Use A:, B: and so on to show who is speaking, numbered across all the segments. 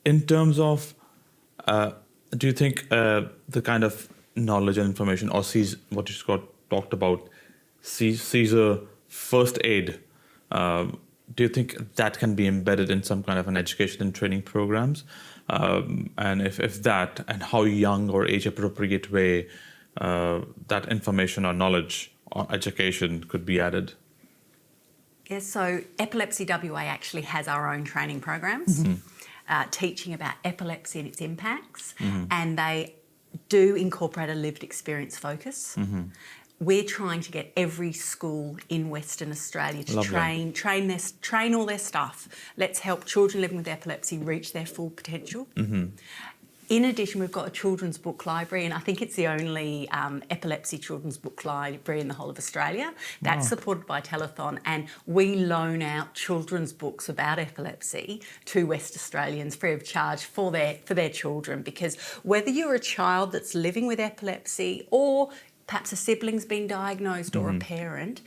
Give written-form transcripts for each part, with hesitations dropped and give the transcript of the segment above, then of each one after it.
A: in terms of, do you think the kind of knowledge and information, or what you got talked about, Caesar first aid, do you think that can be embedded in some kind of an education and training programs? And if that, and how young or age appropriate way that information or knowledge or education could be added?
B: Yes, so Epilepsy WA actually has our own training programs teaching about epilepsy and its impacts, and they do incorporate a lived experience focus. We're trying to get every school in Western Australia to train all their staff. Let's help children living with epilepsy reach their full potential. In addition, we've got a children's book library, and I think it's the only epilepsy children's book library in the whole of Australia. That's supported by Telethon, and we loan out children's books about epilepsy to West Australians free of charge for their children, because whether you're a child that's living with epilepsy or perhaps a sibling's been diagnosed or a parent,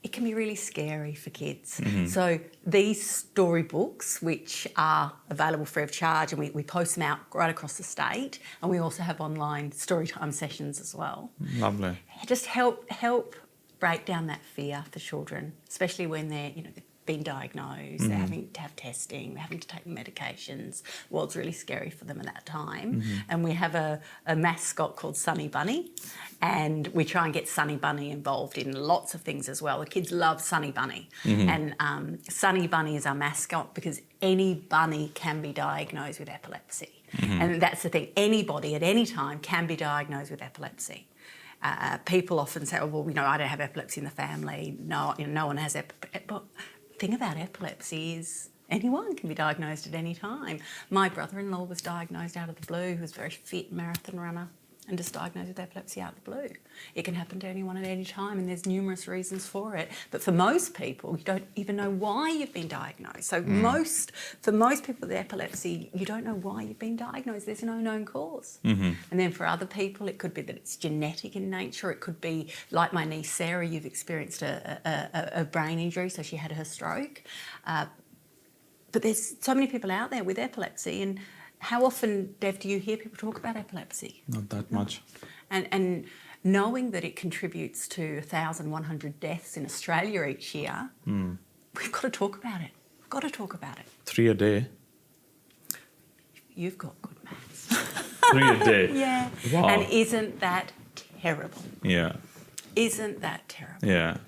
B: it can be really scary for kids. So these storybooks, which are available free of charge, and we post them out right across the state, and we also have online storytime sessions as well.
A: Lovely.
B: Just help break down that fear for children, especially when they've been diagnosed, they're having to have testing, they're having to take medications. Well, it's really scary for them at that time. And we have a mascot called Sunny Bunny, and we try and get Sunny Bunny involved in lots of things as well. The kids love Sunny Bunny. And Sunny Bunny is our mascot because any bunny can be diagnosed with epilepsy. And that's the thing, anybody at any time can be diagnosed with epilepsy. People often say, I don't have epilepsy in the family. No, no one has epilepsy. But the thing about epilepsy is anyone can be diagnosed at any time. My brother-in-law was diagnosed out of the blue. He was a very fit marathon runner and just diagnosed with epilepsy out of the blue. It can happen to anyone at any time, and there's numerous reasons for it. But for most people, you don't even know why you've been diagnosed. So for most people with epilepsy, you don't know why you've been diagnosed. There's no known cause. And then for other people, it could be that it's genetic in nature. It could be, like my niece Sarah, you've experienced a brain injury, so she had her stroke. But there's so many people out there with epilepsy, and how often, Dev, do you hear people talk about epilepsy?
A: Not that much.
B: And knowing that it contributes to 1,100 deaths in Australia each year, we've got to talk about it. We've got to talk about it.
A: 3 a day.
B: You've got good maths.
A: 3 a day.
B: Yeah.
A: Wow.
B: And isn't that terrible?
A: Yeah.
B: Isn't that terrible?
A: Yeah.